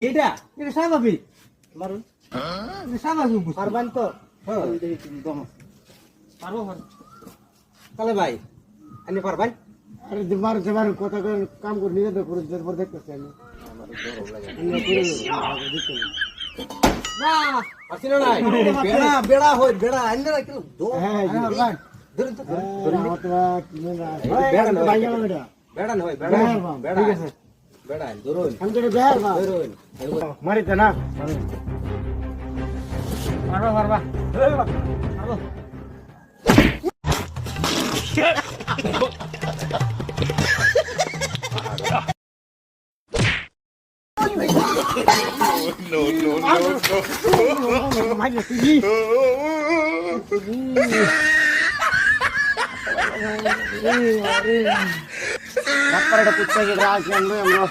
এটা এটা স্বাভাবিক মারুন এটা স্বাভাবিক বুঝছি। পারবেন তো হ্যাঁ। দেখি তুমি দম পারবো পারবো। তাহলে ভাই আপনি পারবেন? আরে মার যাবার কথা করে কাম করে নিজে দেখো পর দেখতেছি আমি বাহ পারছি না নাই বেড়া বেড়া হই বেড়া আইনা রাখলো দো হ্যাঁ ভাই ধরুন তো ধরুন বেড়া নয় বেড়া বেড়া ঠিক আছে বেড়া ধরুন আমি তো বের না ধরুন মারিতে না পারবা পারবা পারবো কুত্তা আমরা